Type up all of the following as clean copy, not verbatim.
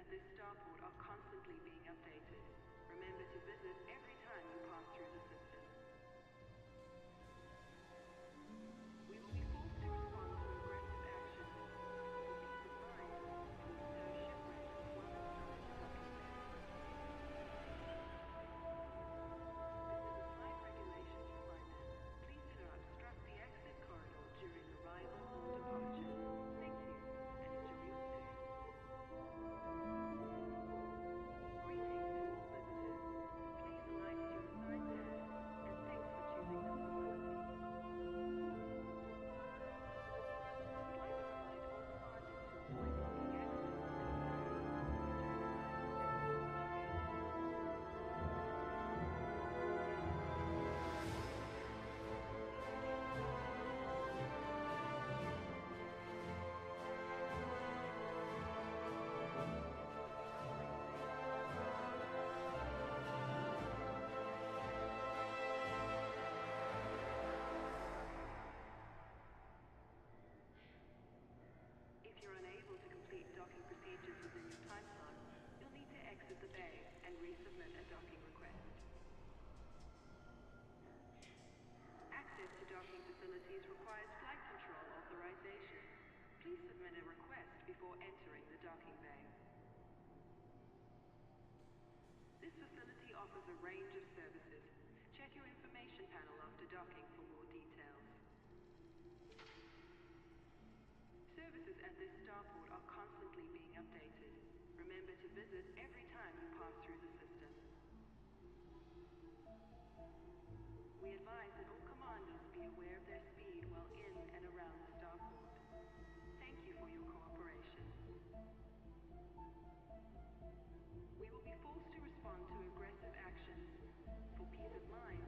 at this starport are constantly being updated. Remember to visit every time you pass through the system. We will be forced to respond to aggressive action. For peace of mind, please stow ship weapons well inside the docking bay. This is a flight regulations reminder. Please do not obstruct the exit corridor during arrival or departure. Thank you, and enjoy your stay. Greetings to all visitors. Please alight to your assigned pad, and thanks for choosing this facility. We'd like to remind all commanders to avoid blocking access to docking bay during arrival and departure. If you're unable to complete docking procedures within your time slot, you'll need to exit the bay and resubmit a docking request. Access to docking facilities requires flight control authorization. Please submit a request before entering the docking bay. This facility offers a range of services. Check your information panel after docking for more details. Services at this starport are constantly being updated. Remember to visit every time you pass through the system. We advise that all commanders be aware of their speed while in and around the starport. Thank you for your cooperation. We will be forced to respond to aggressive action. For peace of mind,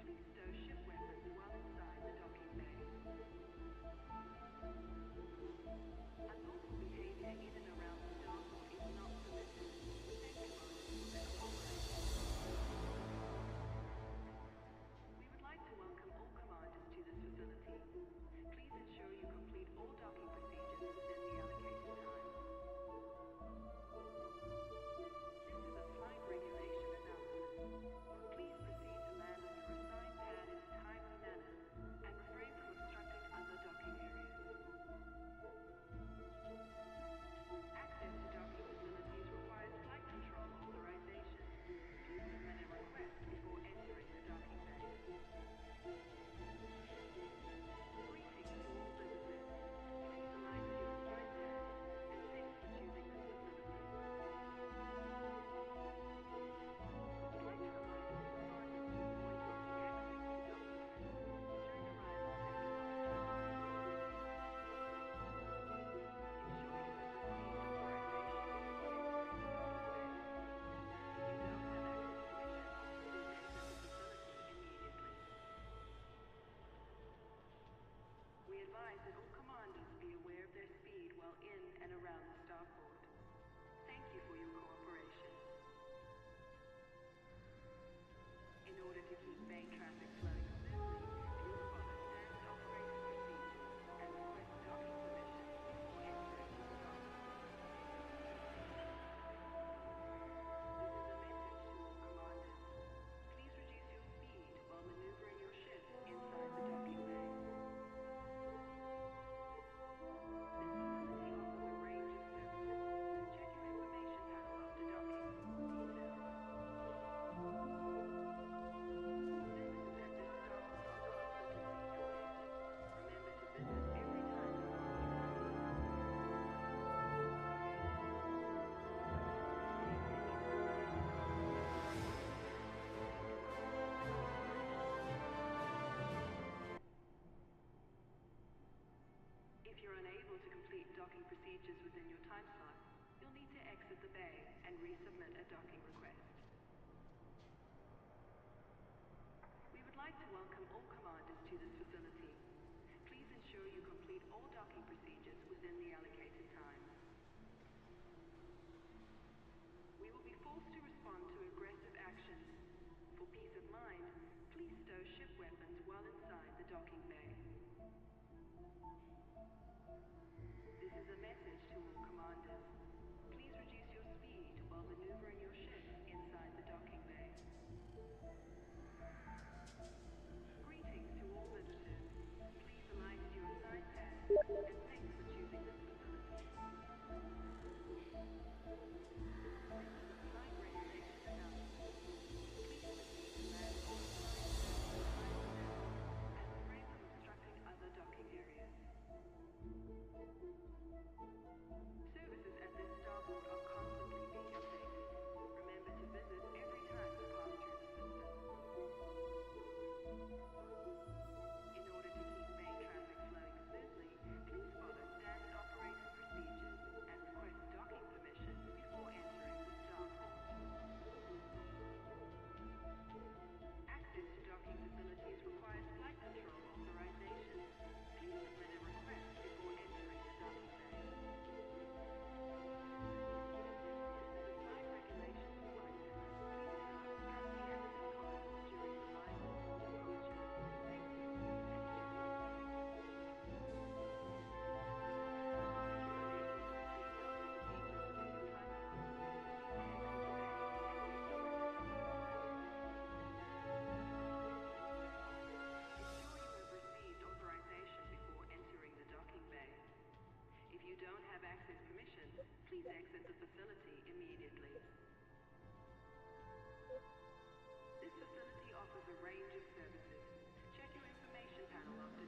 please stow ship weapons well inside the docking bay. Unlawful behavior in and around the starport is not permitted. We thank commanders for their cooperation. We would like to welcome all commanders to this facility. Please ensure you complete all docking procedures within the allocated time. This is a flight regulation announcement. Please proceed to land on your assigned pad in a timely manner and refrain from obstructing other docking areas. Access to docking facilities requires flight control authorization. Please submit a request before entering the docking bay. Greetings to all visitors. Please alight to your assigned pad, and thanks for choosing this facility. We'd like to remind all commanders to avoid blocking access to docking bay during arrival and departure. Ensure you have received authorization before entering the docking bay. If you don't have access permission, please exit the facility immediately. We advise that all commanders be aware of their speed while in and around the starport. Thank you for your cooperation. In order to keep bay traffic flowing smoothly, please follow standard operating procedures and request docking permission before entering the docking bay. This is a message to all commanders. Please reduce your speed while maneuvering your ship inside the docking bay. This facility offers a range of services. Check your information panel after docking for more details. Services at this starport are constantly being updated. Remember to visit every time you pass through the system. Unlawful behavior in and around the starport is not permitted. We thank commanders for their cooperation. If you're unable to complete docking procedures within your time slot, you'll need to exit the bay and resubmit a docking request. We would like to welcome all commanders to this facility. Please ensure you complete all docking procedures within the allocated time. We will be forced to respond to aggressive action. For peace of mind, please stow ship weapons well inside the docking bay. This is a message to all commanders. Please reduce your speed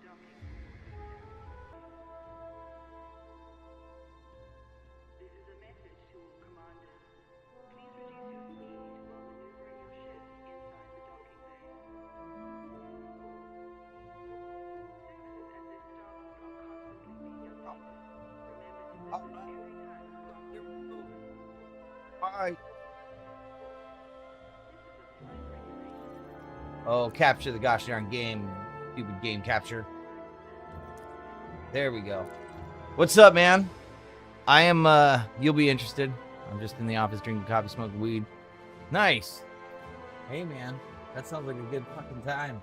docking system. This is a message to all commanders. Please reduce your speed while maneuvering your ships inside the docking bay. Services at this starport are constantly being updated. Remember to visit every time a prompt. Bye. This is a flight regulation. Oh, capture the gosh darn game. Stupid game capture. There we go. What's up, man? I am, you'll be interested. I'm just in the office drinking coffee, smoking weed. Nice. Hey, man. That sounds like a good fucking time.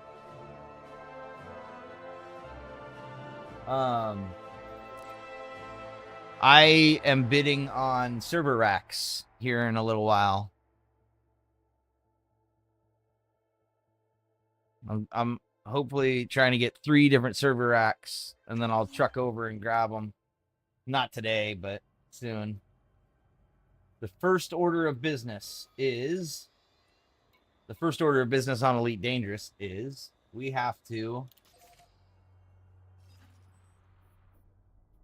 I am bidding on server racks here in a little while. I'm hopefully trying to get 3 different server racks, and then I'll truck over and grab them. Not today, but soon. The first order of business on Elite Dangerous is we have to.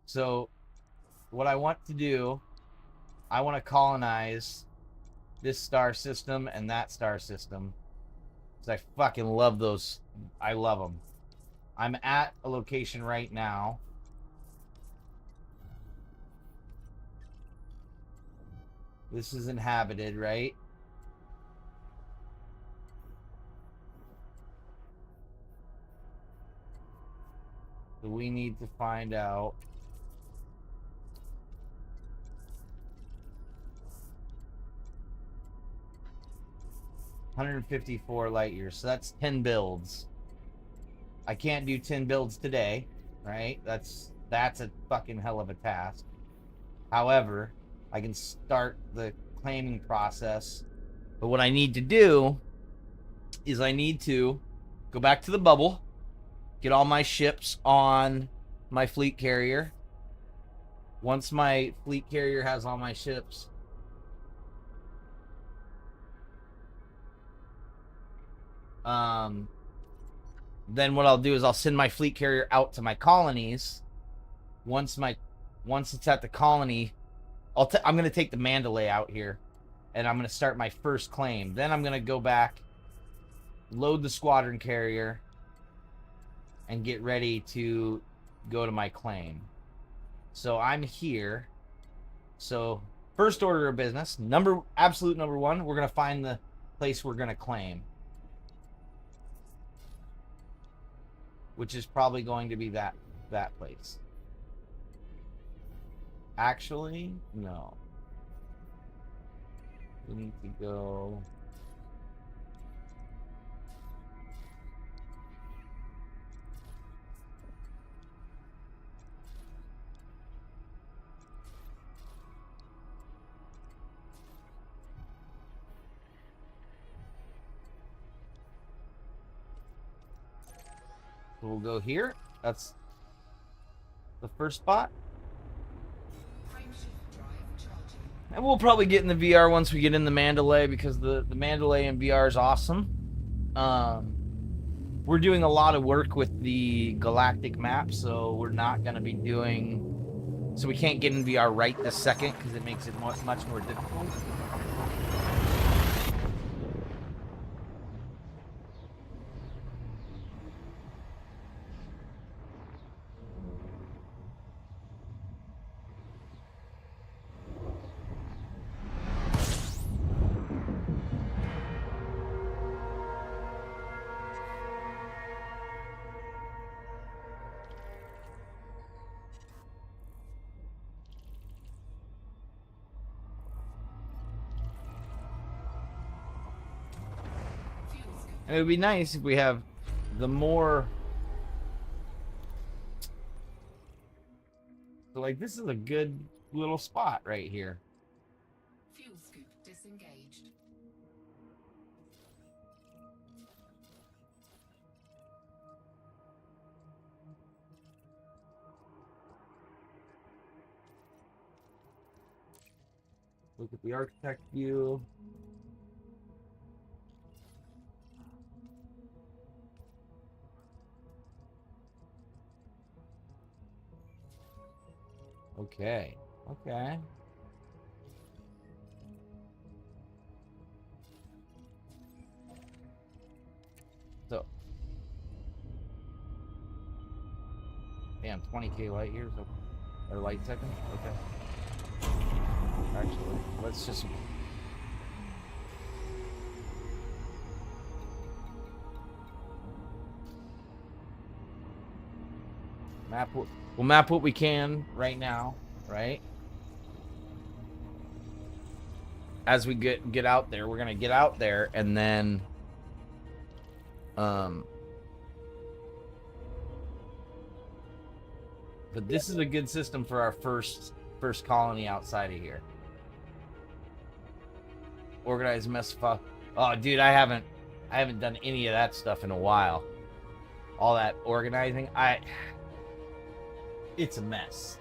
So what I want to do, I want to colonize this star system and that star system. Because I fucking love those. I love them. I'm at a location right now. This is inhabited, right? So we need to find out. $154 light years. So that's 10 builds. I can't do 10 builds today, right? That's a fucking hell of a task. However, I can start the claiming process. But what I need to do is I need to go back to the bubble, get all my ships on my fleet carrier. Once my fleet carrier has all my ships, then what I'll do is I'll send my fleet carrier out to my colonies. Once it's at the colony, I'm going to take the Mandalay out here, and I'm going to start my first claim. Then I'm going to go back, load the squadron carrier, and get ready to go to my claim. So I'm here. So first order of business, absolute number 1, we're going to find the place we're going to claim, which is probably going to be that place. Actually, no. We need to go. So we'll go here. That's the first spot. And we'll probably get in the VR once we get in the Mandalay, because the Mandalay in VR is awesome. We're doing a lot of work with the galactic map, so we're not going to be doing... So we can't get in VR right this second, because it makes it much more difficult. And it would be nice if we have the more... So, like, this is a good little spot right here. Fuel scoop disengaged. Look at the architect view. Okay. Okay. So, damn, 20k light years or light seconds. Okay. Actually, let's just. We'll map what we can right now, right? As we get out there, we're gonna get out there and then but this is a good system for our first colony outside of here. Organize mess fuck. Oh dude, I haven't done any of that stuff in a while. All that organizing, it's a mess.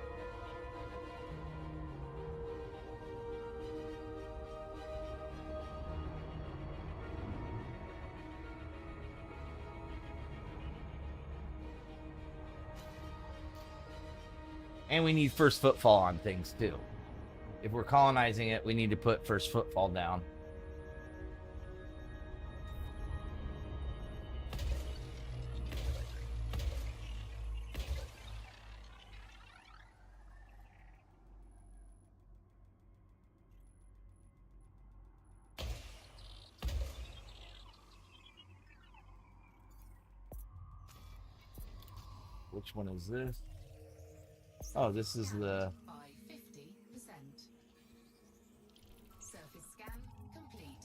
And we need first footfall on things too. If we're colonizing it, we need to put first footfall down. Which one is this? Oh, this is the... By 50%. Surface scan complete.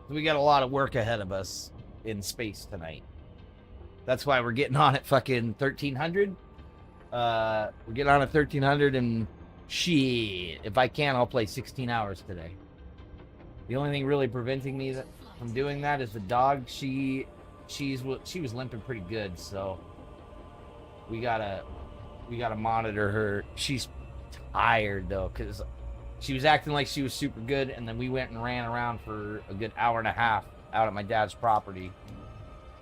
We got a lot of work ahead of us in space tonight. That's why we're getting on at fucking 1300. We're getting on at 1300 and shit. If I can, I'll play 16 hours today. The only thing really preventing me from doing that is the dog. She was limping pretty good, so we gotta monitor her. She's tired though, because she was acting like she was super good, and then we went and ran around for a good hour and a half out at my dad's property.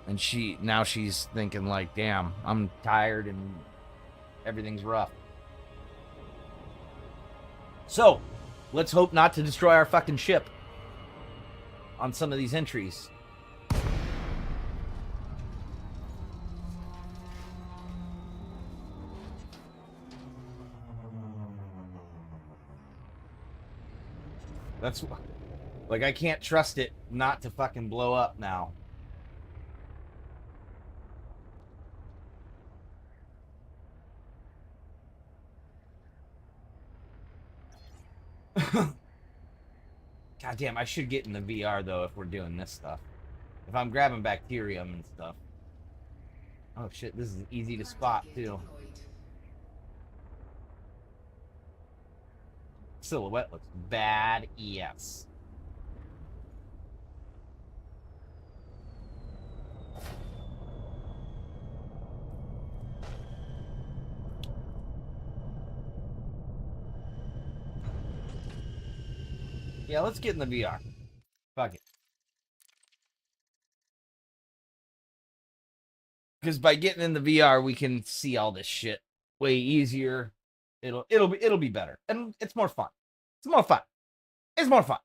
And now she's thinking like, damn, I'm tired and everything's rough. So, let's hope not to destroy our fucking ship on some of these entries. That's like, I can't trust it not to fucking blow up now. God damn, I should get in the VR though if we're doing this stuff. If I'm grabbing bacterium and stuff. Oh shit, this is easy to spot too. Silhouette looks bad, yes. Yeah, let's get in the VR. Fuck it. Because by getting in the VR, we can see all this shit way easier. It'll be better, and it's more fun. It's more fun. It's more fun.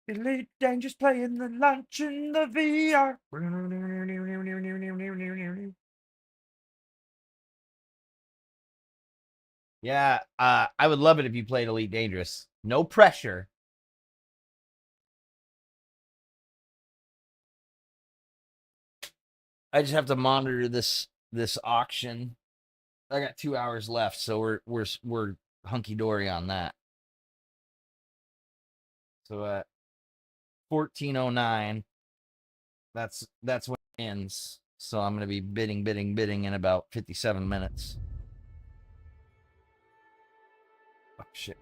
Elite Dangerous playing the lunch in the VR. Yeah, I would love it if you played Elite Dangerous. No pressure. I just have to monitor this auction. I got 2 hours left, so we're hunky dory on that. So at 14:09, that's when it ends. So I'm gonna be bidding in about 57 minutes. Oh shit.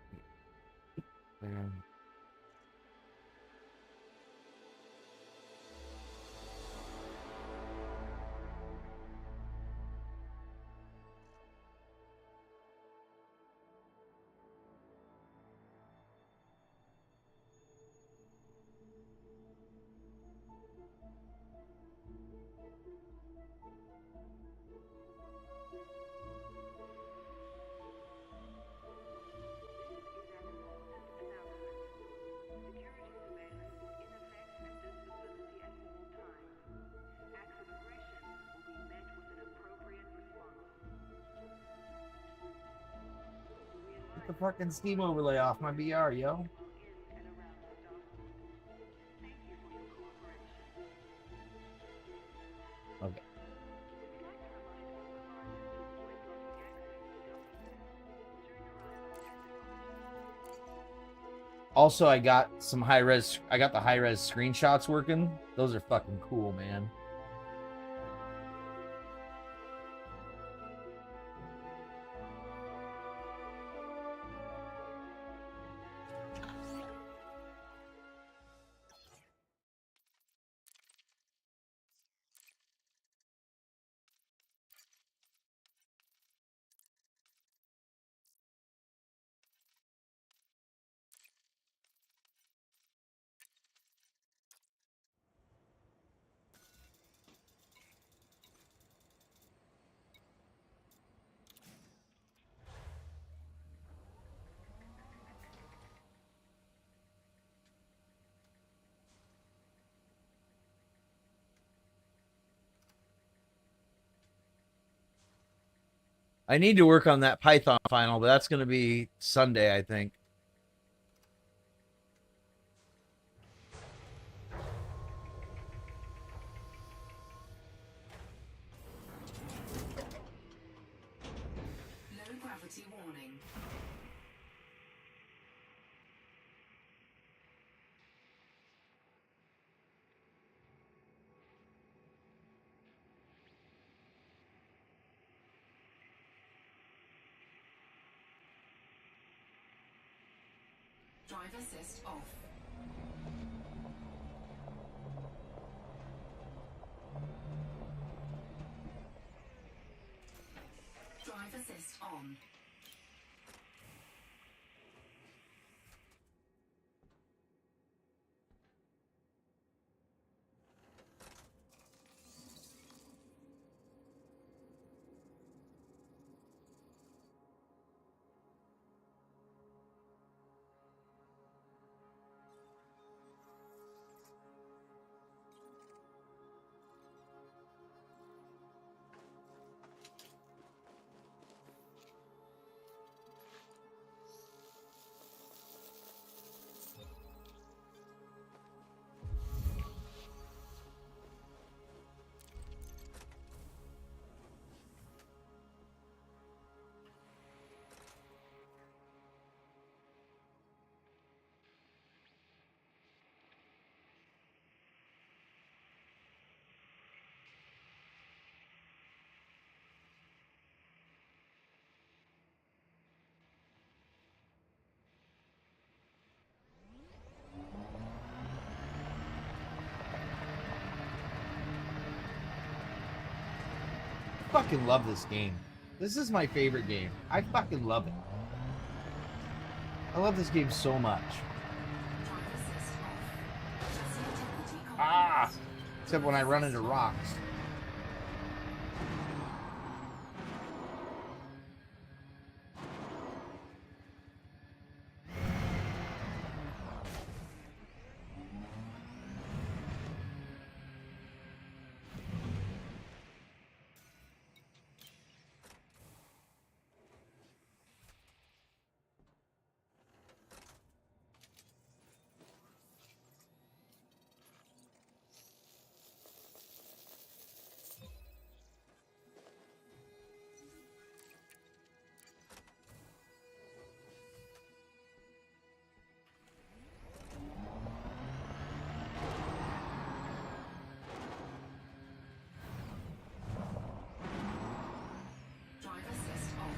Get the fucking Steam overlay off my BR, yo. Okay. Also, I got some high-res... I got the high-res screenshots working. Those are fucking cool, man. I need to work on that Python final, but that's going to be Sunday, I think. Low gravity warning. Drive assist off. Drive assist on. I fucking love this game. This is my favorite game. I fucking love it. I love this game so much. Drive assist off. Chassis integrity Ah! compromised. Except when I run into rocks. Drive assist off.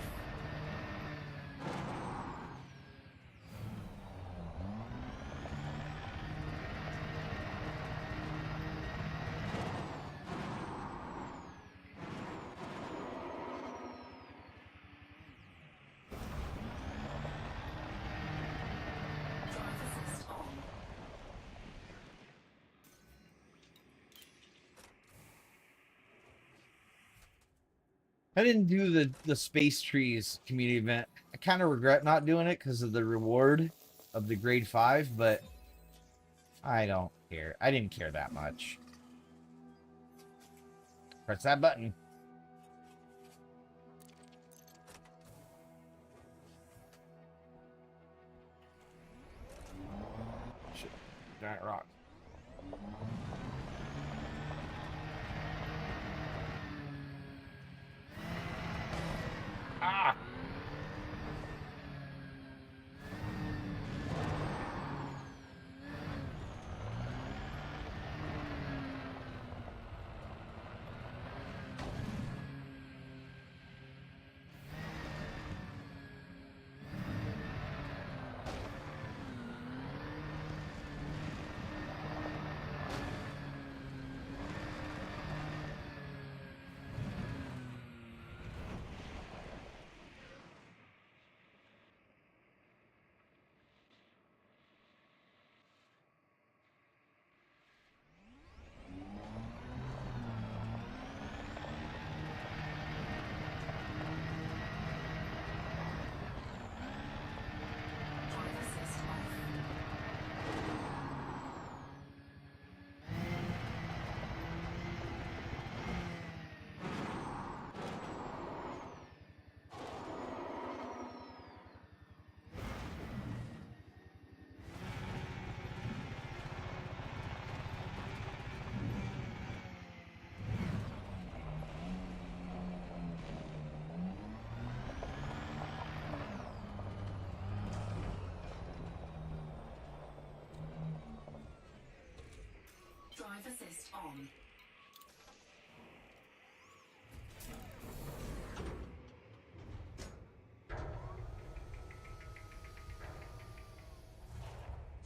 Drive assist on. I didn't do the Space Trees community event. I kind of regret not doing it because of the reward of the grade 5, but I don't care. I didn't care that much. Press that button. giant rock. Ah! Drive assist off. Drive assist on.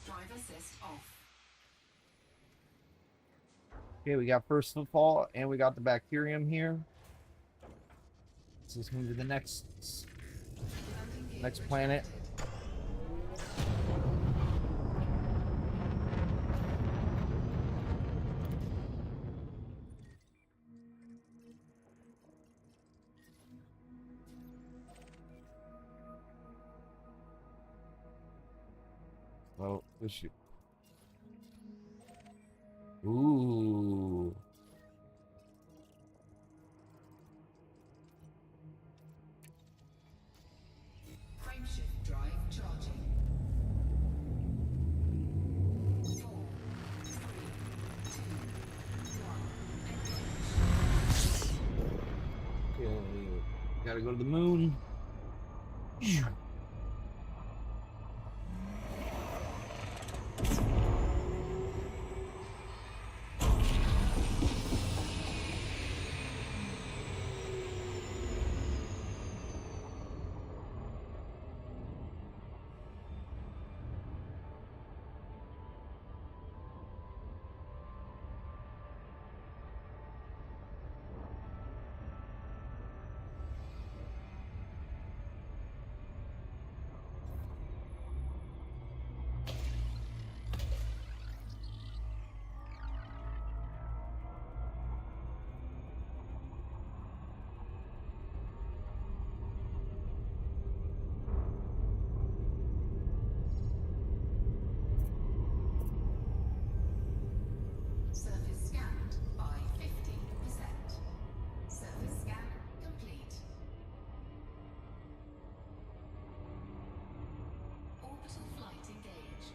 Drive assist off. Okay, we got first footfall and we got the bacterium here. Let's move to the next Landing gear next planet. retracted. Oh, this shit. Ooh. Frameshift drive charging. 4, 3, 2, 1. Engage. Okay. Gotta go to the moon. Surface scanned by 50%. Surface scan complete. Orbital flight engaged.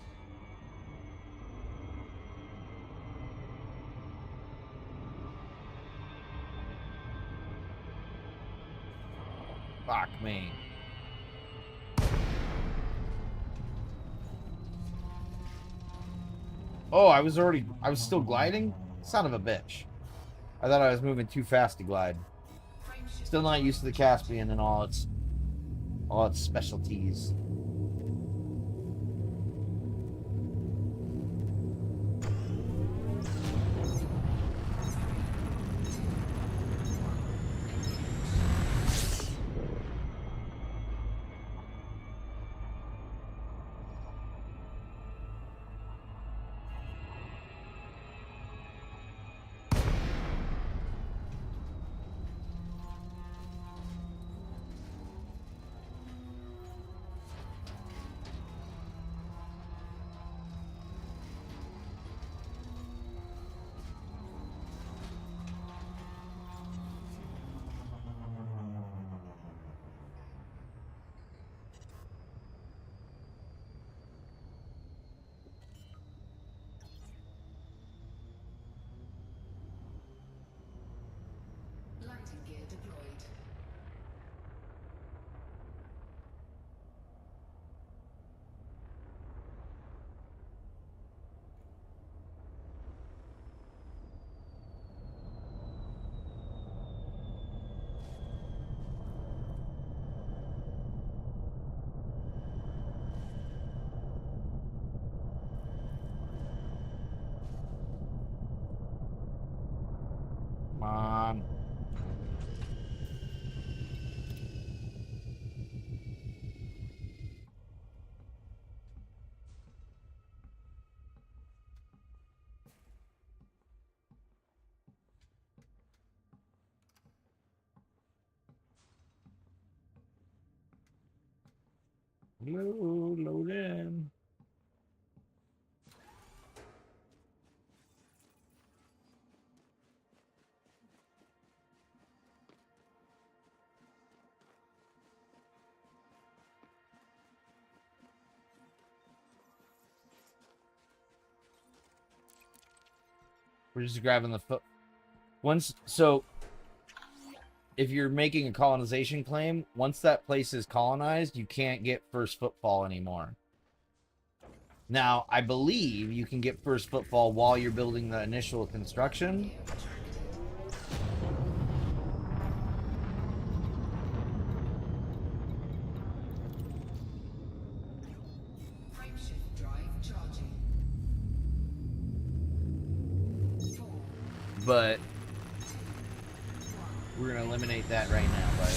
Fuck me. Oh, I was still gliding? Son of a bitch. I thought I was moving too fast to glide. Frameshift Still not used to the Caspian and all its specialties. Landing gear deployed. Come on. Load in. We're just grabbing the foot. So if you're making a colonization claim, once that place is colonized, you can't get first footfall anymore. Now, I believe you can get first footfall while you're building the initial construction. Gear retracted. Frameshift drive charging. 4, But 2, 1. we're going to eliminate that right now, buddy.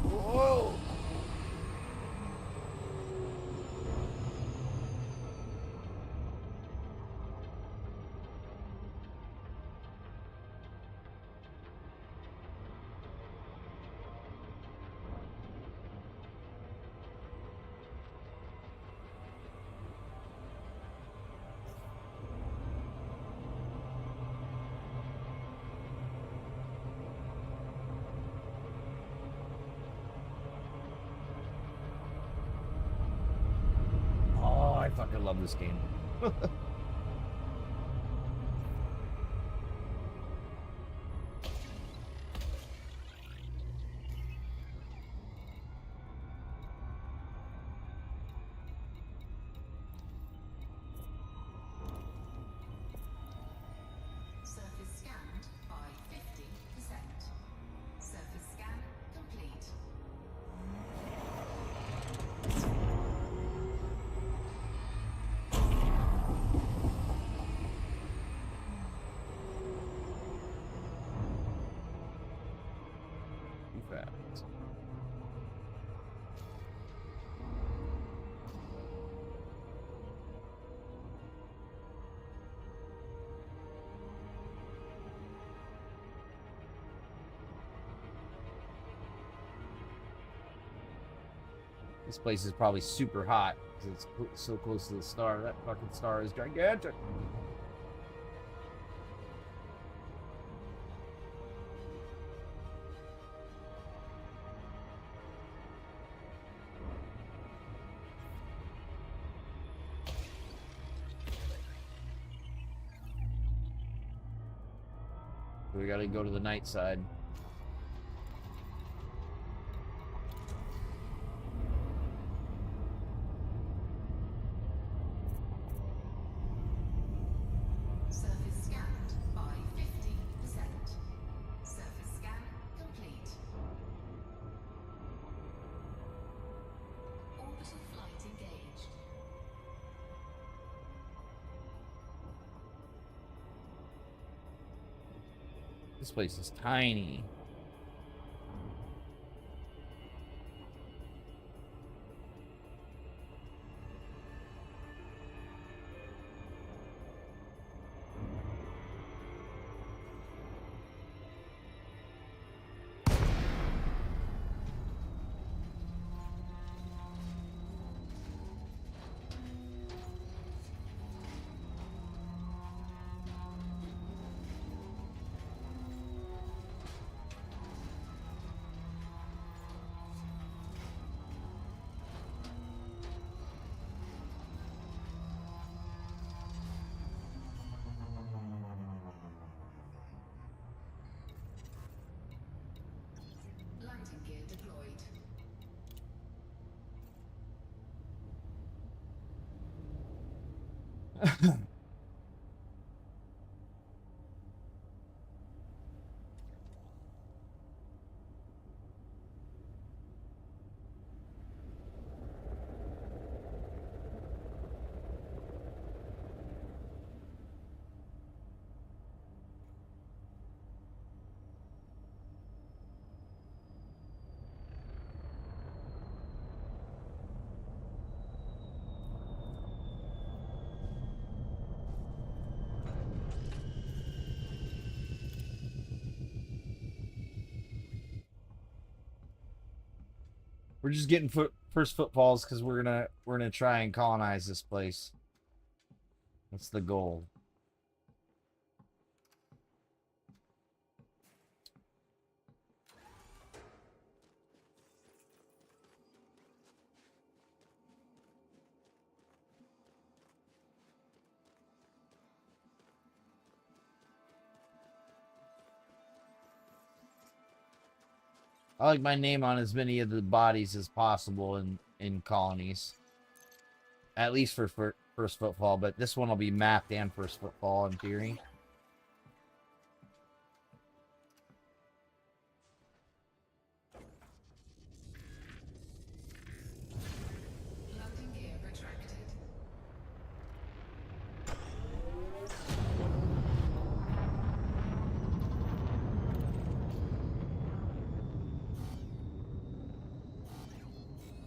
Whoa! Oh, I fucking love this game. Surface scanned by 50%. Surface scan complete. Too fast. This place is probably super hot because it's so close to the star. That fucking star is gigantic. We gotta go to the night side. Surface scanned by 50%. Surface scan complete. Orbital flight engaged. This place is tiny. We're just getting first footfalls because we're gonna try and colonize this place. That's the goal. I like my name on as many of the bodies as possible in colonies. At least for first footfall, but this one will be mapped and first footfall in theory. Landing gear retracted.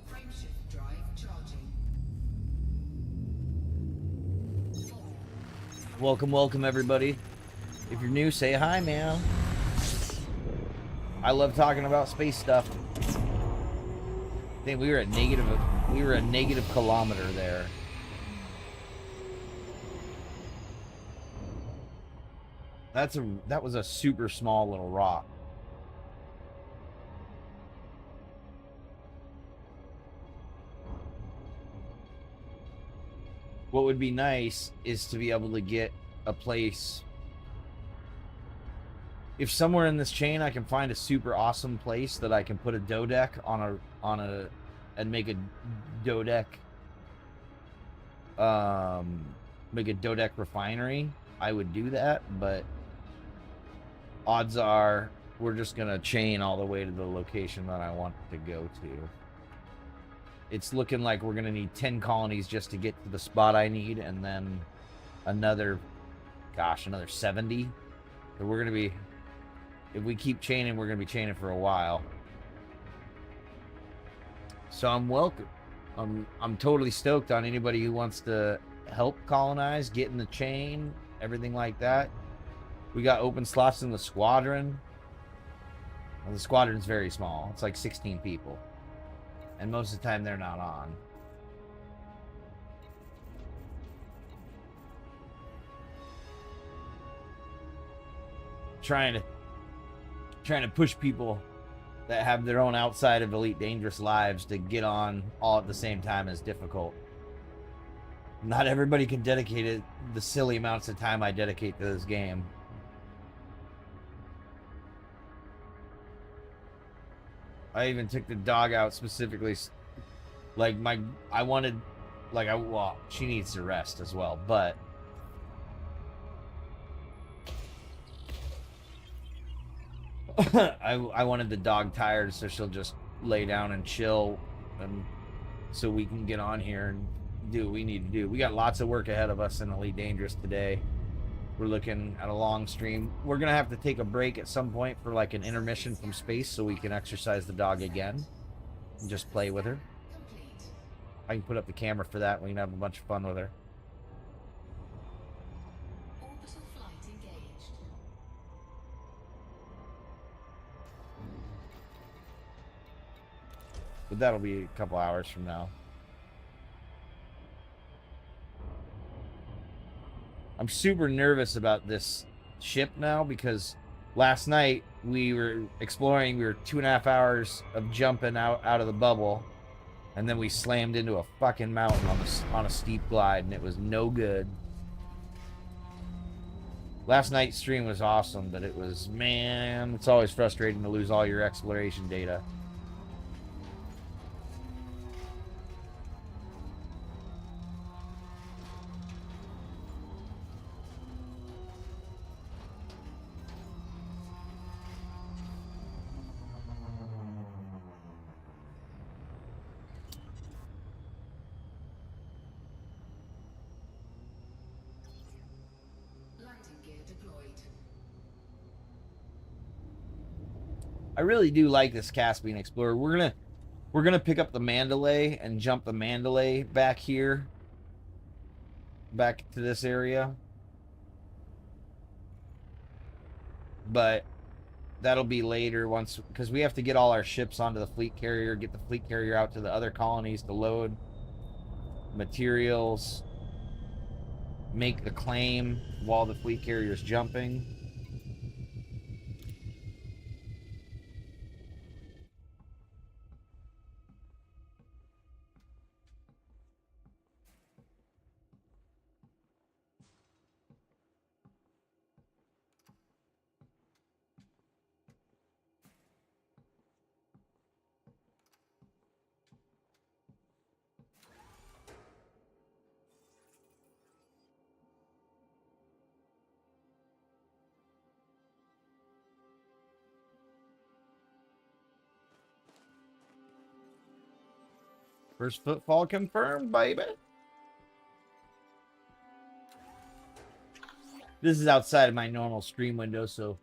Frameshift drive charging. Welcome, welcome everybody. If you're new, say hi, man. I love talking about space stuff. I think we were a negative kilometer there. That was a super small little rock. What would be nice is to be able to get a place. If somewhere in this chain I can find a super awesome place that I can put a dodeck and make a dodeck refinery, I would do that, but odds are we're just gonna chain all the way to the location that I want to go to. It's looking like we're gonna need 10 colonies just to get to the spot I need, and then another 70. So we're gonna be, if we keep chaining, we're gonna be chaining for a while. So I'm totally stoked on anybody who wants to help colonize, get in the chain, everything like that. We got open slots in the squadron. Well, the squadron's very small. It's like 16 people. And most of the time they're not on. Trying to push people that have their own outside of Elite Dangerous lives to get on all at the same time is difficult. Not everybody can dedicate it the silly amounts of time I dedicate to this game. I even took the dog out specifically, like well, she needs to rest as well, but I wanted the dog tired, so she'll just lay down and chill, and so we can get on here and do what we need to do. We got lots of work ahead of us in Elite Dangerous today. We're looking at a long stream. We're gonna have to take a break at some point for like an intermission from space so we can exercise the dog again and just play with her. Complete. I can put up the camera for that. We can have a bunch of fun with her. Orbital flight engaged. But that'll be a couple hours from now. I'm super nervous about this ship now because last night we were exploring. We were 2.5 hours of jumping out of the bubble, and then we slammed into a fucking mountain on a steep glide, and it was no good. Last night's stream was awesome, but it was, man, it's always frustrating to lose all your exploration data. deployed. I really do like this Caspian Explorer. We're gonna pick up the Mandalay and jump the Mandalay back here, back to this area. But that'll be later once, because we have to get all our ships onto the fleet carrier, get the fleet carrier out to the other colonies to load materials, make the claim while the fleet carrier is jumping. First footfall confirmed, baby. This is outside of my normal stream window, so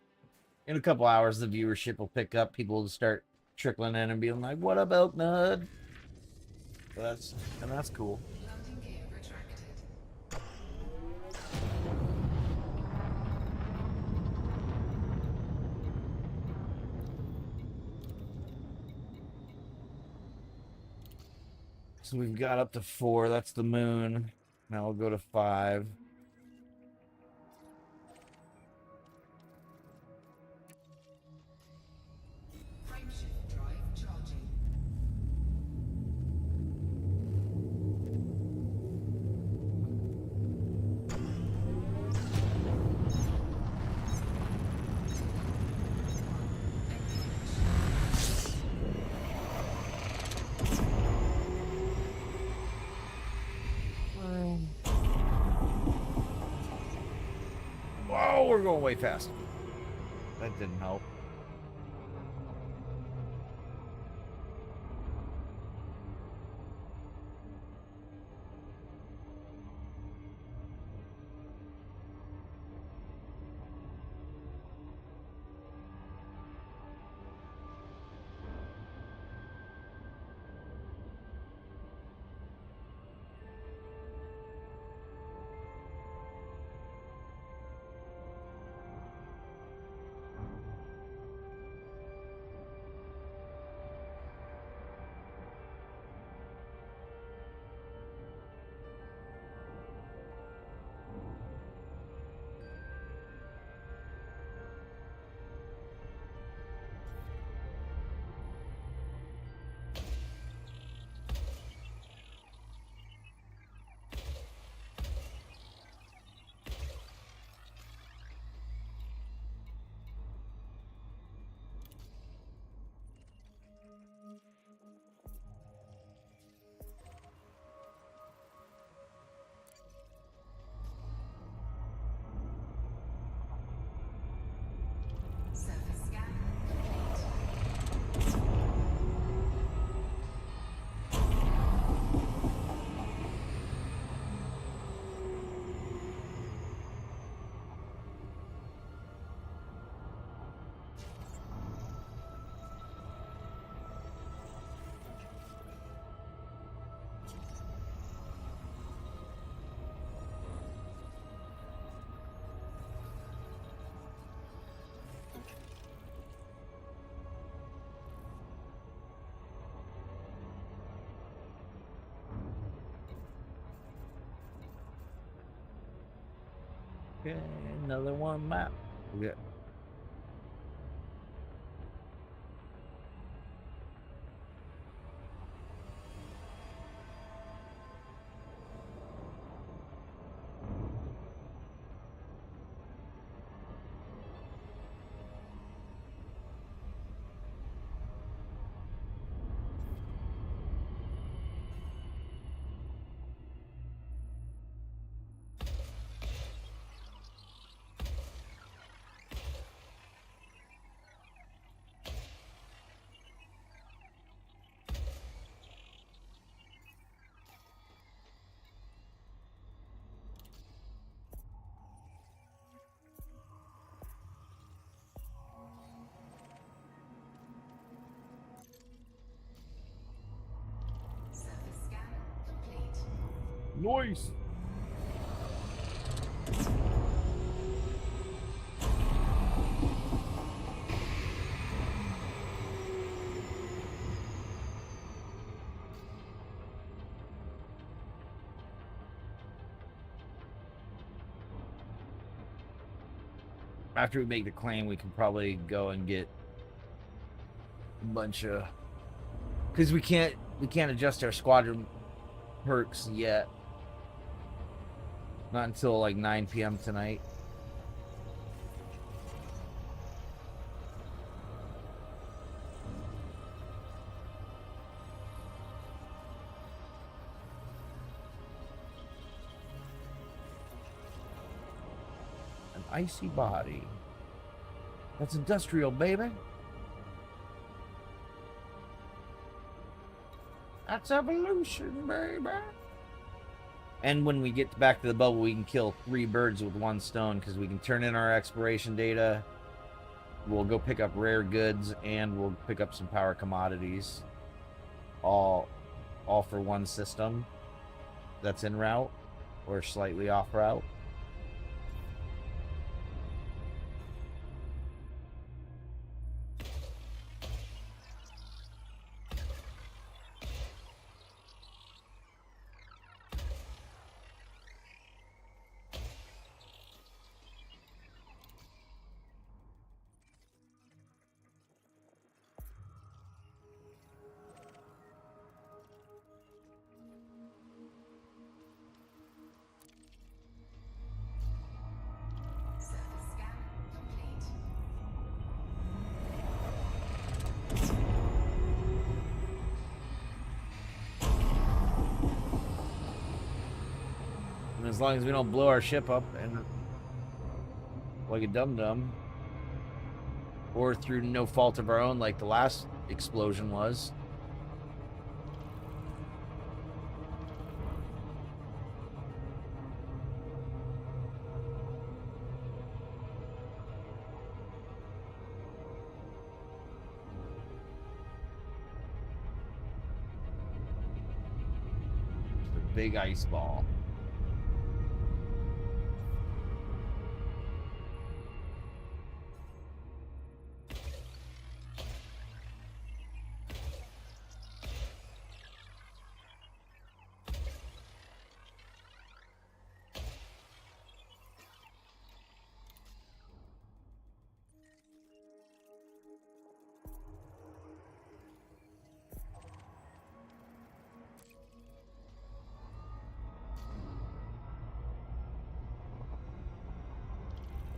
in a couple hours the viewership will pick up. People will start trickling in and being like, "What about Nud?" That's cool. Landing gear retracted. So we've got up to 4. That's the moon. Now we'll go to 5. Frameshift drive charging. Whoa, we're going way fast. That didn't help. Surface scan complete. Okay, another one map. Yeah. Noise. After we make the claim, we can probably go and get a bunch of, because we can't adjust our squadron perks yet. Not until like 9 p.m. tonight. An icy body. That's industrial, baby. That's evolution, baby. And when we get back to the bubble, we can kill 3 birds with 1 stone, because we can turn in our exploration data. We'll go pick up rare goods, and we'll pick up some power commodities. All for 1 system that's en route or slightly off route. Surface scan complete. And as long as we don't blow our ship up and like a dum-dum, or through no fault of our own like the last explosion was. The big ice ball.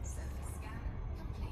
Surface scan complete.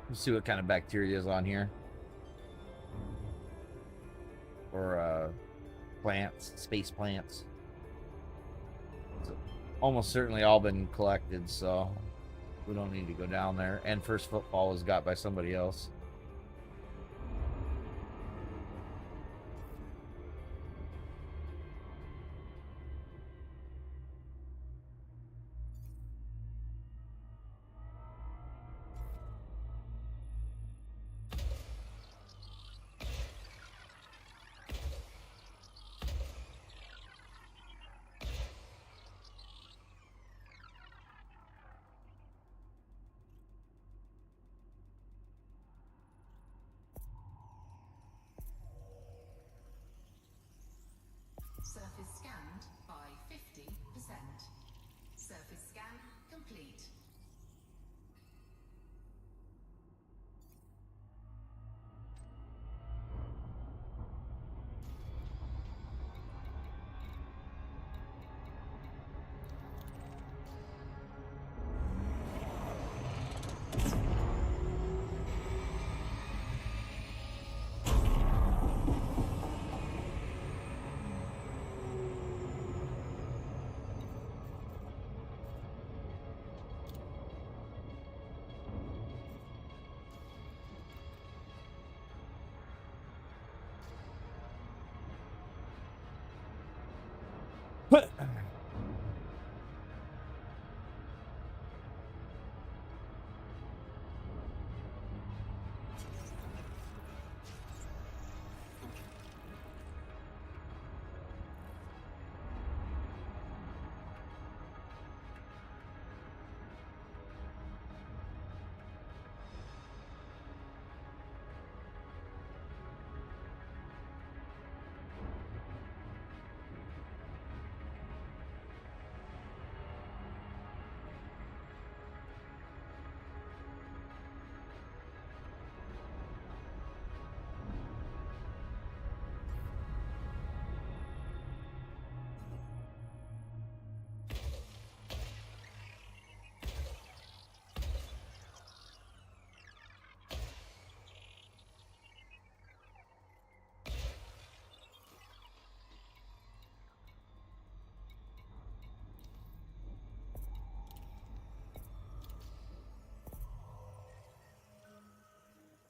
Let's see what kind of bacteria is on here. Or plants, space plants. It's almost certainly all been collected, so we don't need to go down there. And first footfall was got by somebody else.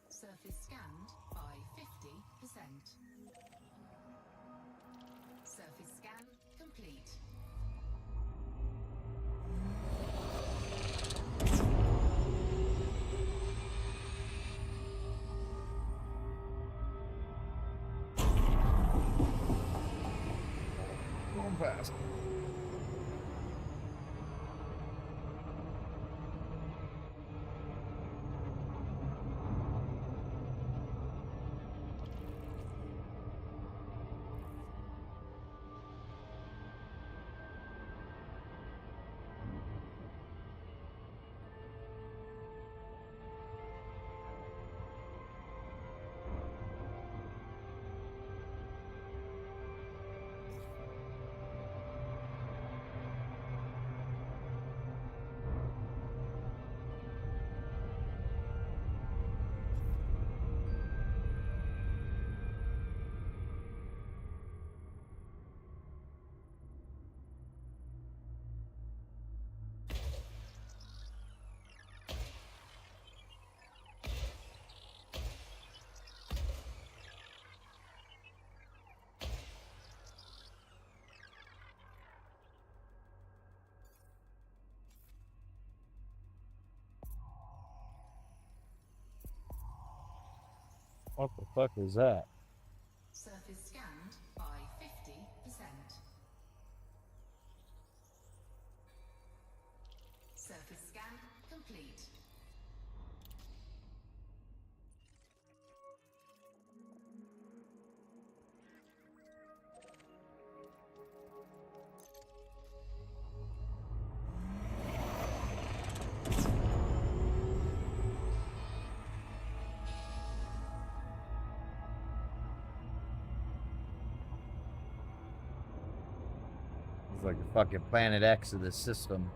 Surface scanned by 50%. Surface scan complete. Going fast. What the fuck is that? Surface scanned by 50%. Surface scan complete. It's like the fucking Planet X of the system.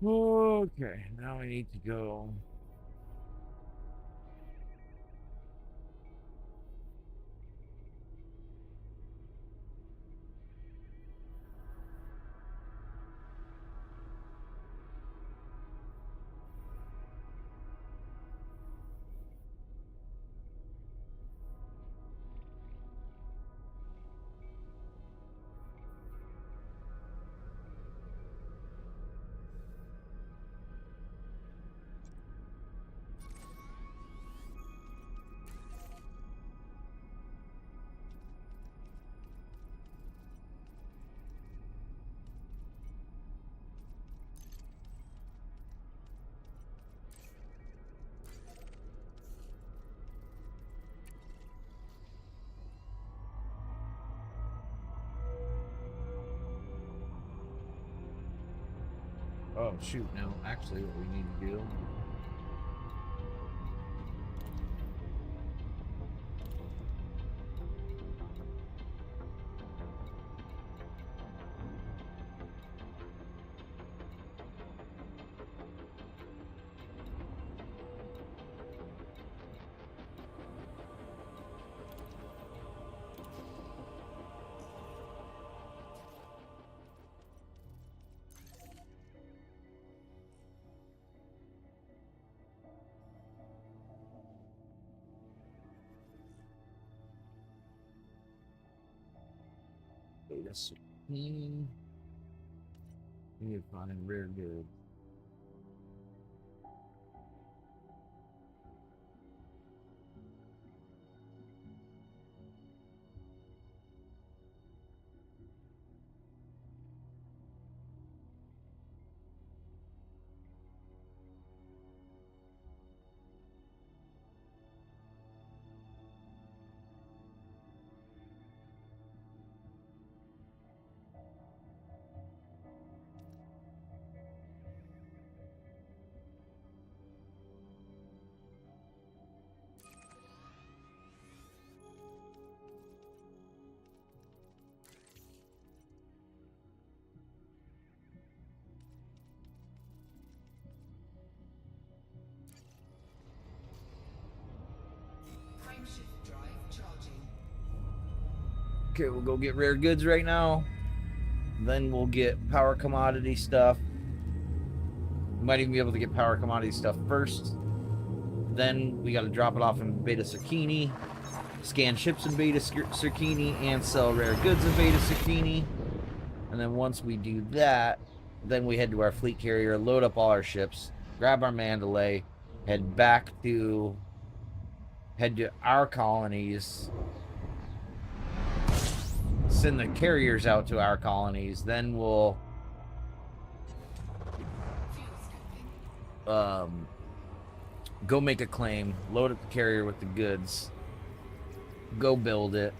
Okay, now we need to go. Oh shoot, no, actually what we need to do. Beta zucchini. We need to find rare good. Frameshift drive charging. Okay, we'll go get rare goods right now. Then we'll get power commodity stuff. We might even be able to get power commodity stuff first. Then we got to drop it off in Beta Zucchini, scan ships in Beta Zucchini, and sell rare goods in Beta Zucchini. And then once we do that, then we head to our fleet carrier, load up all our ships, grab our Mandalay, head to our colonies, send the carriers out to our colonies. Then we'll go make a claim, load up the carrier with the goods, go build it.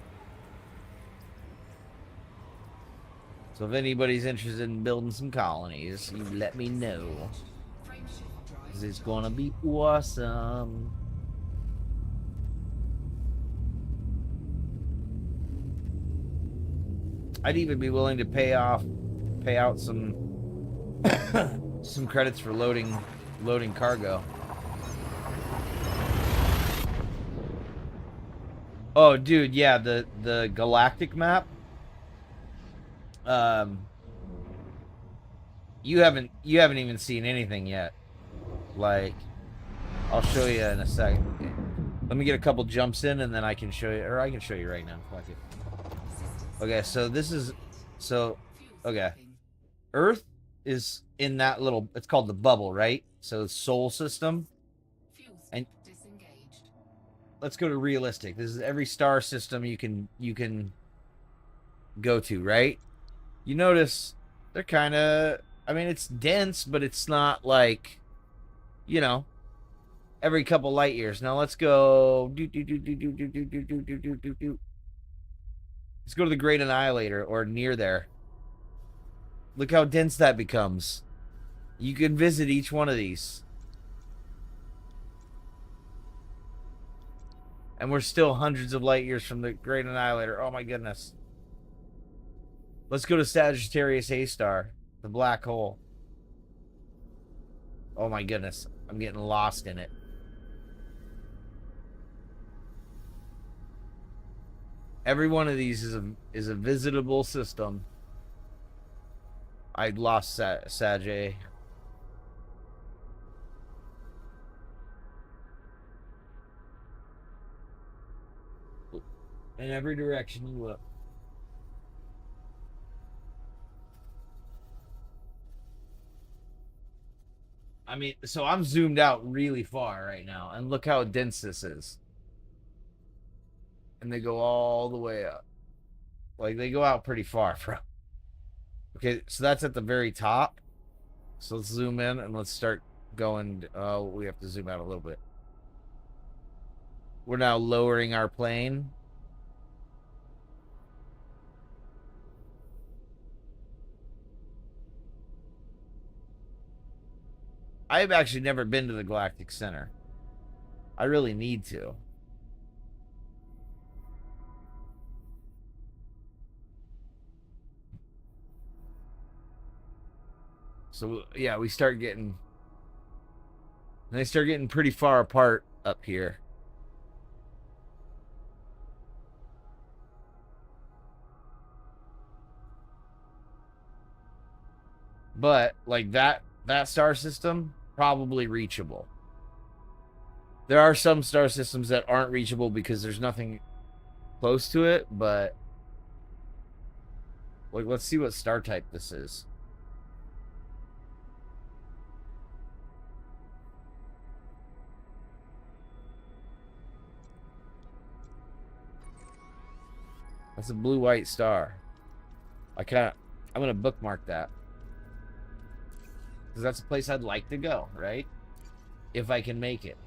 So if anybody's interested in building some colonies, you let me know, because it's gonna be awesome. I'd even be willing to pay out some some credits for loading cargo. Oh, dude, yeah, the galactic map. You haven't even seen anything yet. Like, I'll show you in a second. Let me get a couple jumps in, and then I can show you, or I can show you right now. Fuck it. Okay, so this is okay. Earth is in that little. It's called the bubble, right? So Sol system. And let's go to realistic. This is every star system you can go to, right? You notice they're kind of, I mean, it's dense, but it's not like, you know, every couple light years. Now let's go let's go to the Great Annihilator, or near there. Look how dense that becomes. You can visit each one of these. And we're still hundreds of light years from the Great Annihilator. Oh my goodness. Let's go to Sagittarius A star, the black hole. Oh my goodness. I'm getting lost in it. Every one of these is a visitable system. I lost Sajay. In every direction you look. I mean, so I'm zoomed out really far right now, and look how dense this is. And they go all the way up. Like, they go out pretty far from. Okay, so that's at the very top. So let's zoom in and let's start going. We have to zoom out a little bit. We're now lowering our plane. I've actually never been to the Galactic Center. I really need to. So yeah, we start getting. They start getting pretty far apart up here. But like that star system, probably reachable. There are some star systems that aren't reachable because there's nothing close to it, but like let's see what star type this is. That's a blue-white star. I'm gonna bookmark that. Because that's a place I'd like to go, right? If I can make it.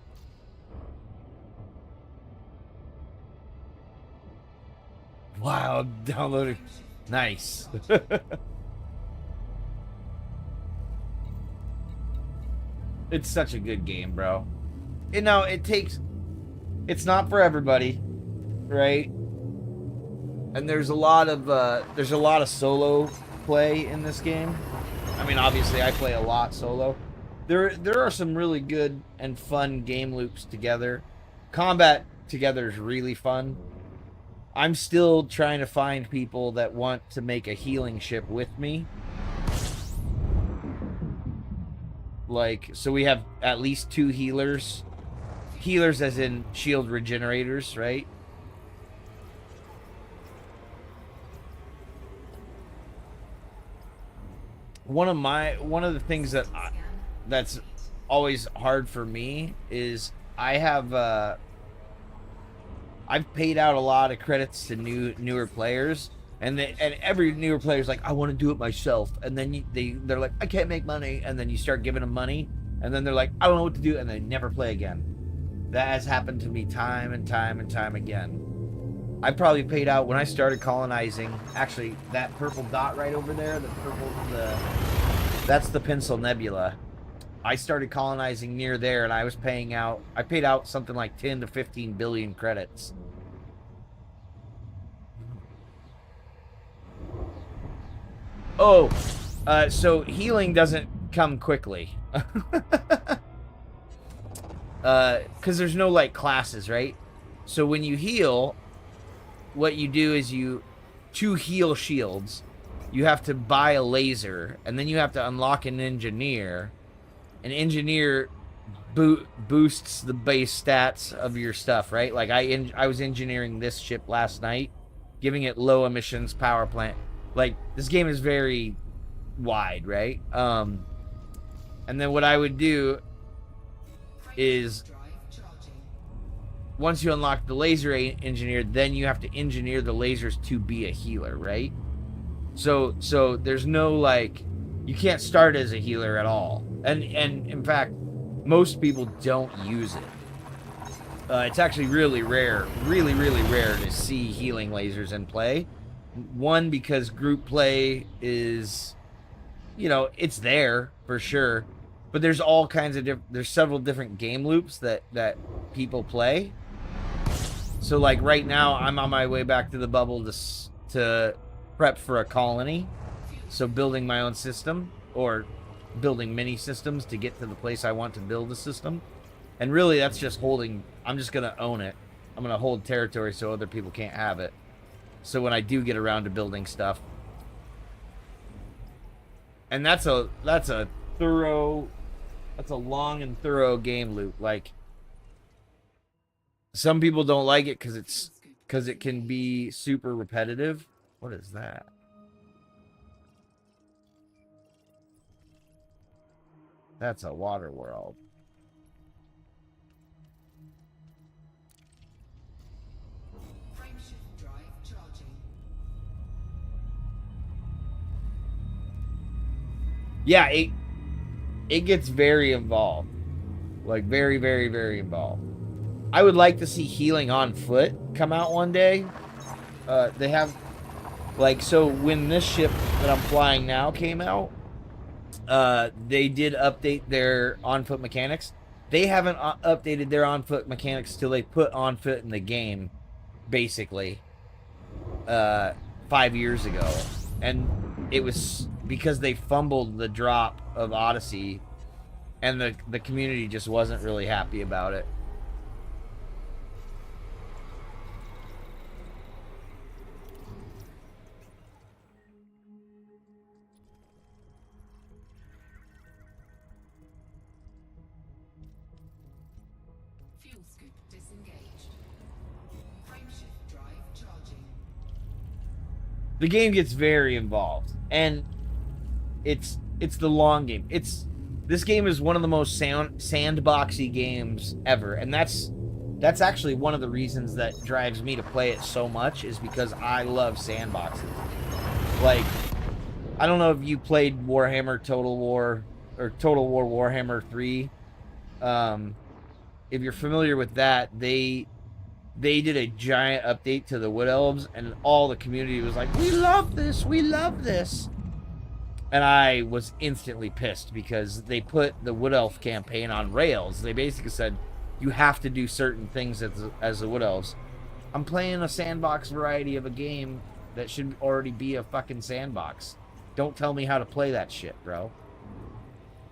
Wow, downloading. Nice. It's such a good game, bro. You know, it's not for everybody, right? And there's a lot of solo play in this game. I mean, obviously, I play a lot solo. There are some really good and fun game loops together. Combat together is really fun. I'm still trying to find people that want to make a healing ship with me. Like, so we have at least 2 healers. Healers as in shield regenerators, right? One of the things that's always hard for me is I've paid out a lot of credits to newer players, and every newer player is like, I want to do it myself, and then they're like, I can't make money, and then you start giving them money, and then they're like, I don't know what to do, and they never play again. That has happened to me time and time and time again. I probably paid out when I started colonizing. Actually, that purple dot right over there, that's the Pencil Nebula. I started colonizing near there, and I paid out something like 10 to 15 billion credits. Oh, so healing doesn't come quickly. Because there's no, like, classes, right? So when you heal, what you do is to heal shields, you have to buy a laser, and then you have to unlock an engineer. An engineer boosts the base stats of your stuff, right? Like I was engineering this ship last night, giving it low emissions power plant. Like, this game is very wide, right? And then what I would do is, once you unlock the laser engineer, then you have to engineer the lasers to be a healer, right? So there's no, like, you can't start as a healer at all. And in fact, most people don't use it. It's actually really rare, really rare to see healing lasers in play. One, because group play is, it's there for sure, but there's all kinds of there's several different game loops that people play. So like right now, I'm on my way back to the bubble to prep for a colony. So building my own system, or building mini systems to get to the place I want to build a system. And really, that's just holding. I'm just going to own it. I'm going to hold territory so other people can't have it. So when I do get around to building stuff. And that's a long and thorough game loop. Like, some people don't like it because it can be super repetitive. What is that? That's a water world. Frameshift drive charging. Yeah, it gets very involved. Like, very, very, very involved. I would like to see healing on foot come out one day. They have, like, so when this ship that I'm flying now came out, they did update their on-foot mechanics. They haven't updated their on-foot mechanics till they put on-foot in the game, basically, 5 years ago. And it was because they fumbled the drop of Odyssey, and the community just wasn't really happy about it. Fuel scoop disengaged. Frameshift drive charging. The game gets very involved, and it's the long game. This game is one of the most sandboxy games ever, and that's actually one of the reasons that drives me to play it so much, is because I love sandboxes. Like, I don't know if you played Warhammer Total War or Total War Warhammer 3. If you're familiar with that, they did a giant update to the Wood Elves, and all the community was like, "We love this, we love this." And I was instantly pissed because they put the Wood Elf campaign on rails. They basically said, you have to do certain things as the Wood Elves. I'm playing a sandbox variety of a game that should already be a fucking sandbox. Don't tell me how to play that shit, bro.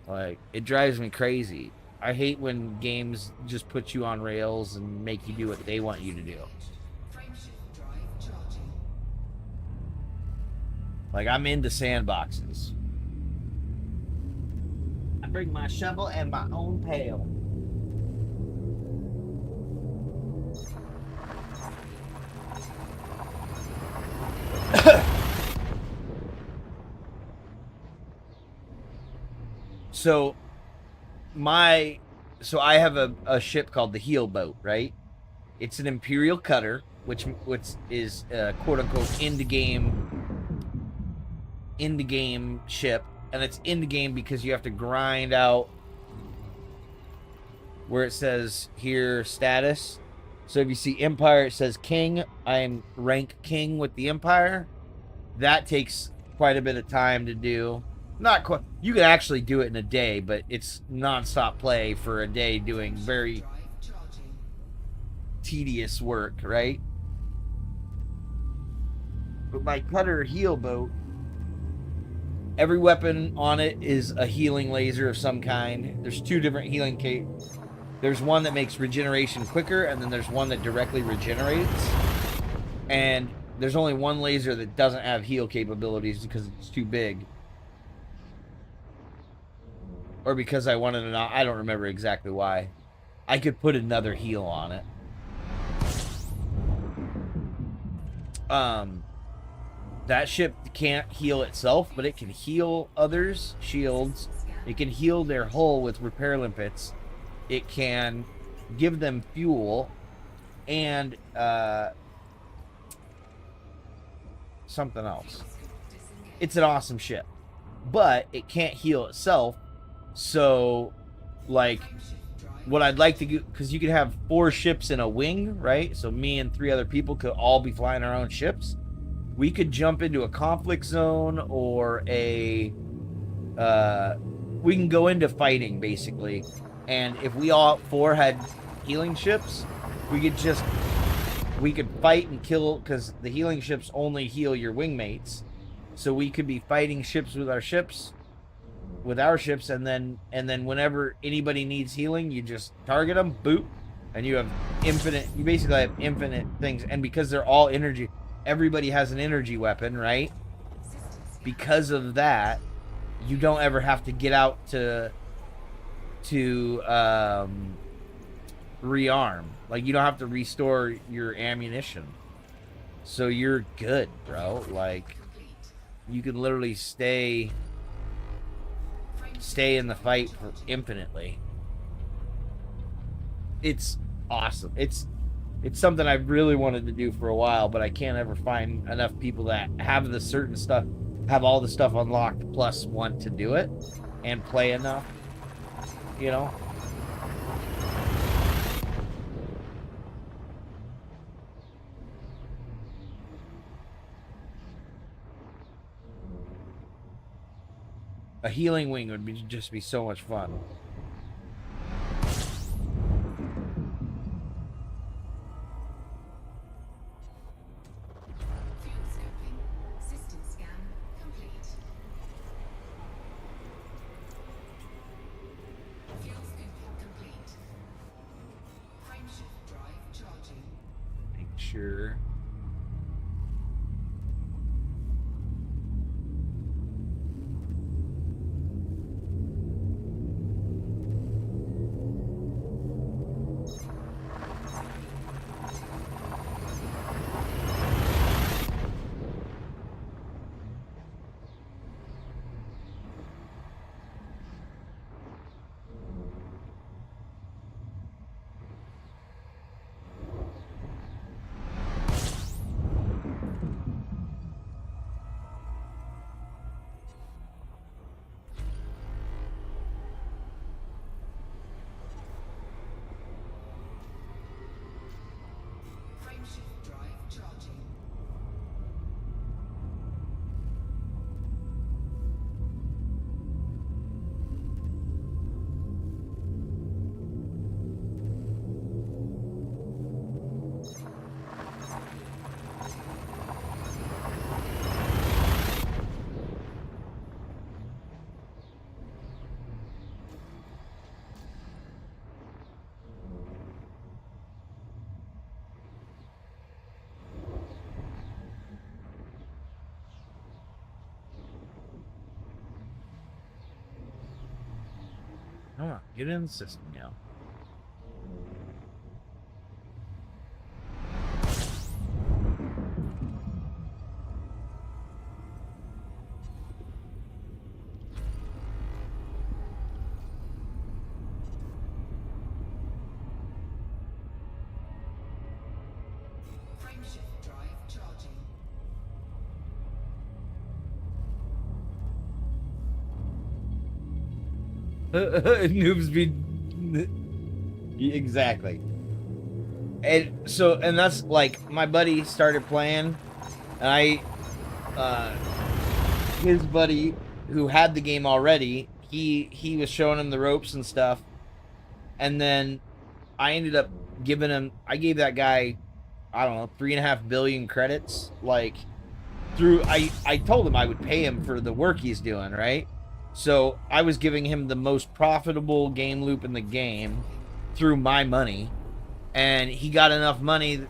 Like, it drives me crazy. I hate when games just put you on rails and make you do what they want you to do. Frameshift drive charging. Like, I'm into sandboxes. I bring my shovel and my own pail. So I have a ship called the Heel Boat, right? It's an Imperial cutter, which is quote unquote in the game ship, and it's in the game because you have to grind out where it says here status. So if you see Empire, it says King. I'm rank King with the Empire. That takes quite a bit of time to do. Not quite. You can actually do it in a day, but it's non-stop play for a day doing very Drive charging. tedious work, right? But my cutter heel boat, every weapon on it is a healing laser of some kind. There's two different healing There's one that makes regeneration quicker, and then there's one that directly regenerates. And there's only one laser that doesn't have heal capabilities because it's too big. Or because I wanted to not, I don't remember exactly why. I could put another heal on it. That ship can't heal itself, but it can heal others' shields. It can heal their hull with repair limpets. It can give them fuel and something else. It's an awesome ship, but it can't heal itself. So, like, what I'd like to do, because you could have 4 ships in a wing, right? So me and 3 other people could all be flying our own ships. We could jump into a conflict zone or we can go into fighting, basically. And if we all 4 had healing ships, we could fight and kill, because the healing ships only heal your wingmates. So we could be fighting ships with our ships with our ships, and then whenever anybody needs healing, you just target them, boop, and you have infinite. You basically have infinite things, and because they're all energy, everybody has an energy weapon, right? Because of that, you don't ever have to get out to rearm. Like, you don't have to restore your ammunition. So you're good, bro. Like, you can literally stay in the fight for infinitely. It's awesome. It's something I've really wanted to do for a while, but I can't ever find enough people that have the certain stuff, have all the stuff unlocked, plus want to do it and play enough, you know? A healing wing would just be so much fun. Fuel scoping. System scan complete. Fuel scooping complete. Frameshift drive charging. Make sure. Frameshift drive charging. Come on, get in the system now. Frameshift drive charging. Noobs be exactly. And so, and that's like, my buddy started playing, and his buddy who had the game already, he was showing him the ropes and stuff, and then I ended up giving him, I gave that guy, I don't know, 3.5 billion credits, like, through, I told him I would pay him for the work he's doing, right? So I was giving him the most profitable game loop in the game through my money, and he got enough money,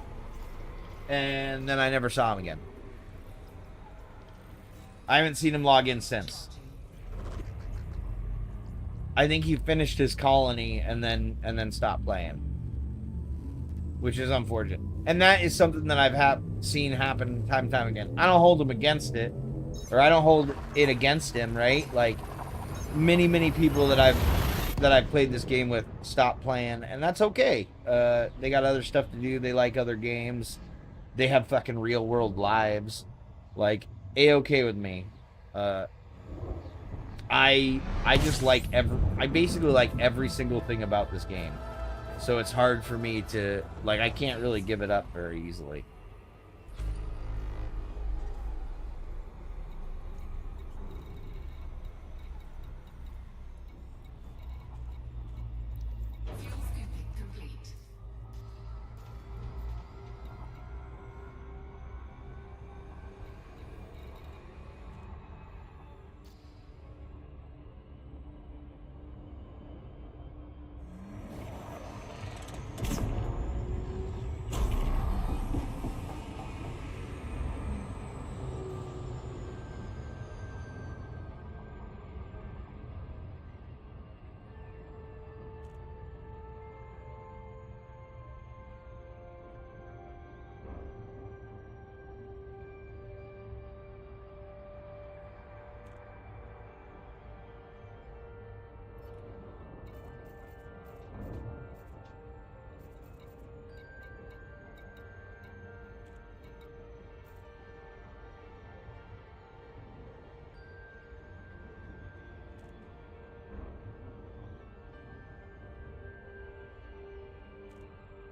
and then I never saw him again. I haven't seen him log in since. I think he finished his colony and then stopped playing, which is unfortunate. And that is something that I've seen happen time and time again. I don't hold him against it, or I don't hold it against him, right? Like, many people that I've played this game with stop playing, and that's okay. They got other stuff to do. They like other games. They have fucking real world lives. Like, A-okay with me. I just like I basically like every single thing about this game. So it's hard for me to, like, I can't really give it up very easily. Fuel scooping complete.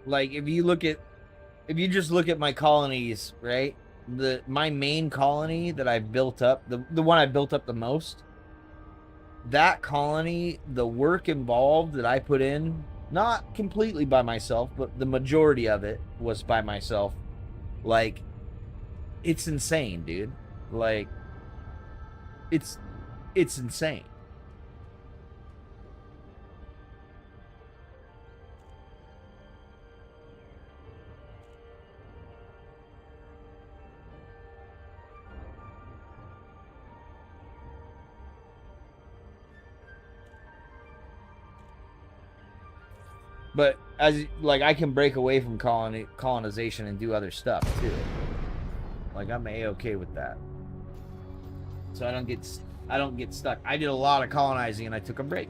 Like if you just look at my colonies, right? My main colony that I built up, the one I built up the most, that colony, the work involved that I put in, not completely by myself, but the majority of it was by myself. Like, it's insane, dude. Like, it's insane. But as like I can break away from colonization and do other stuff too. Like I'm a-okay with that. So I don't get stuck. I did a lot of colonizing and I took a break.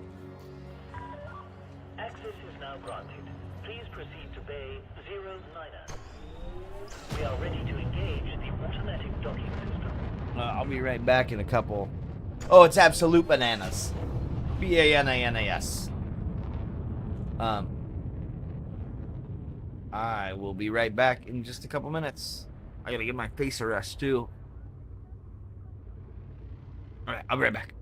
Access is now granted. Please proceed to Bay 09er. We are ready to engage the automatic docking system. I'll be right back in a couple. Oh, it's absolute bananas. BANANAS. I will be right back in just a couple minutes. I gotta get my face a rest too. Alright, I'll be right back.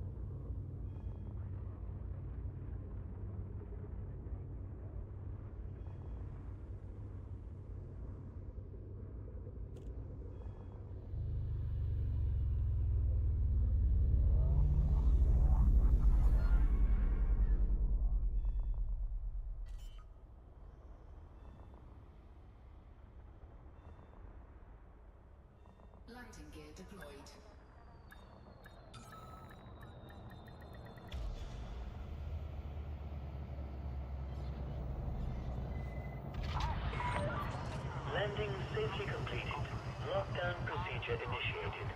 Landing gear deployed. Landing safely completed. Lockdown procedure initiated.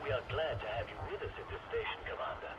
We are glad to have you with us at this station, Commander.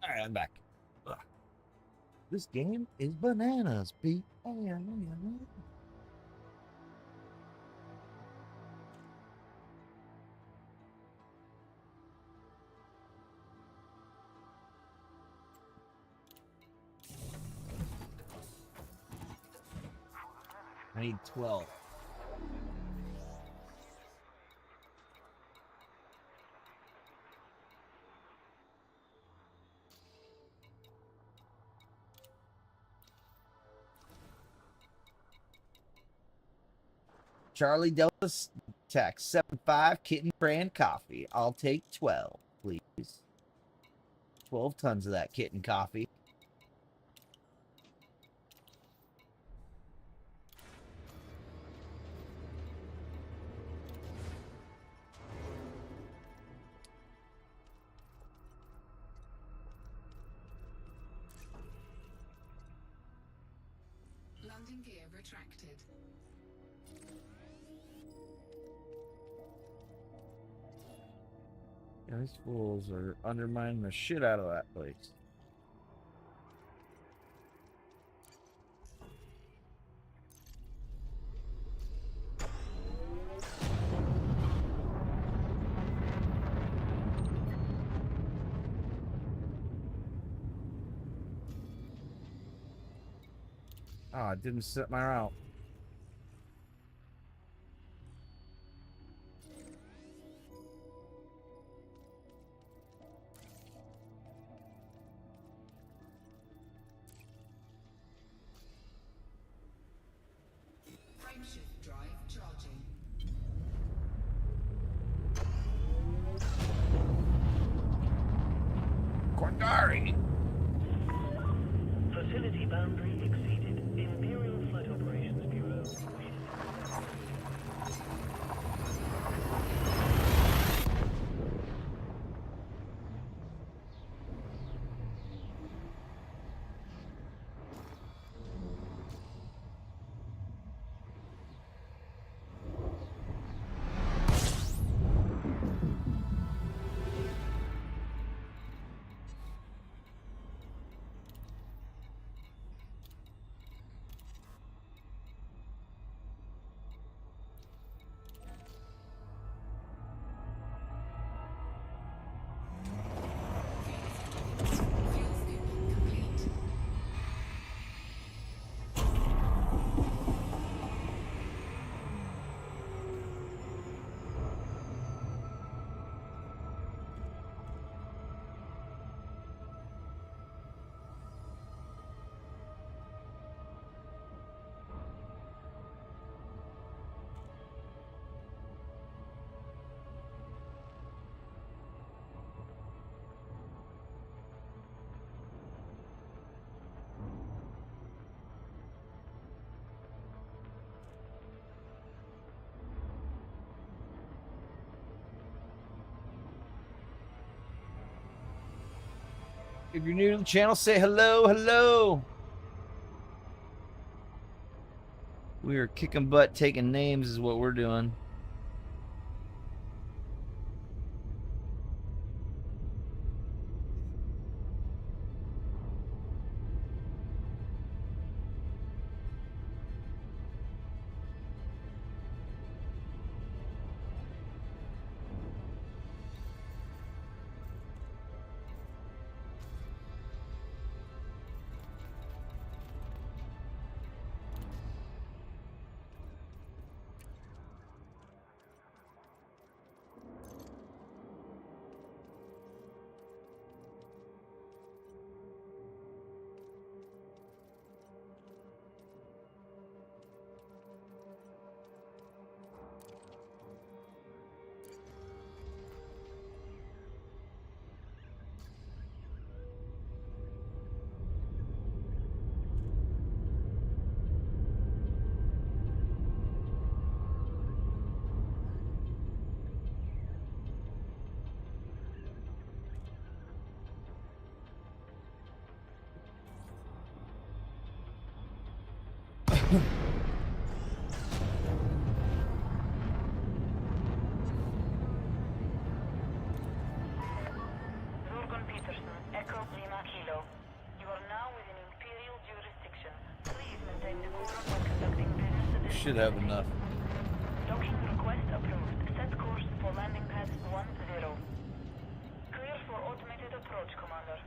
All right, I'm back. Ugh. This game is bananas, Pete. I need 12. Charlie Delta text 75 Kitten brand coffee. I'll take 12, please. 12 tons of that kitten coffee. Landing gear retracted. These fools are undermining the shit out of that place. Oh, it didn't set my route. Frameshift drive charging. Kordari! Facility boundary exceeded. Imperial Flight Operations Bureau. Fuel scooping complete. If you're new to the channel, say hello, hello. We are kicking butt, taking names is what we're doing. should have enough. Docking request approved. Set course for landing pad 10. Clear for automated approach, Commander.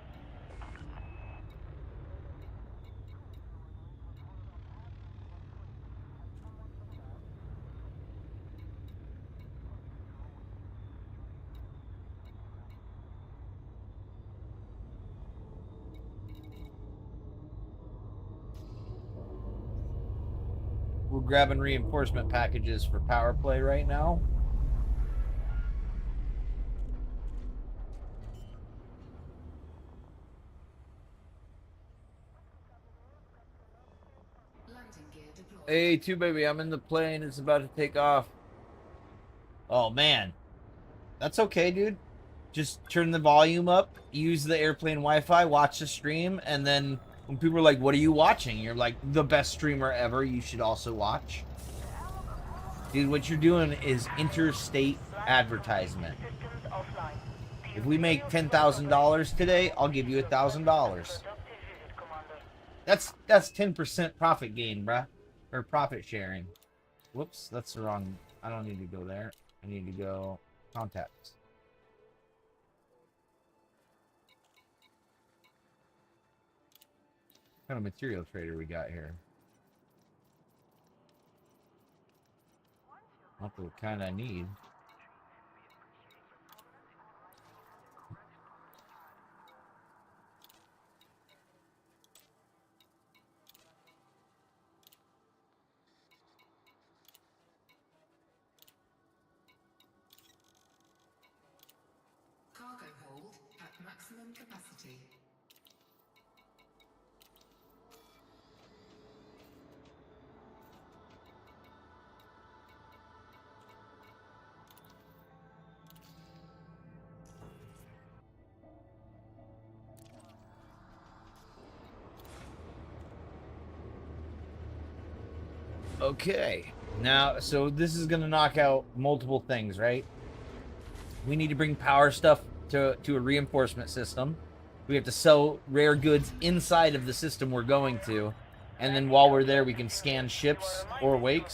We're grabbing reinforcement packages for power play right now. Landing gear deployed. Hey, 2 baby, I'm in the plane. It's about to take off. Oh, man. That's okay, dude. Just turn the volume up, use the airplane Wi-Fi, watch the stream, and then when people are like, what are you watching? You're like, the best streamer ever. You should also watch. Dude, what you're doing is interstate advertisement. Systems offline. If we make $10,000 today, I'll give you $1,000. Productive visit, Commander. That's 10% profit gain, bruh. Or profit sharing. Whoops, that's the wrong... I don't need to go there. I need to go contacts. What kind of material trader we got here? Not the kind I need. Cargo hold at maximum capacity. Okay. Now, so this is going to knock out multiple things, right? We need to bring power stuff to a reinforcement system. We have to sell rare goods inside of the system we're going to. And then while we're there, we can scan ships or wakes.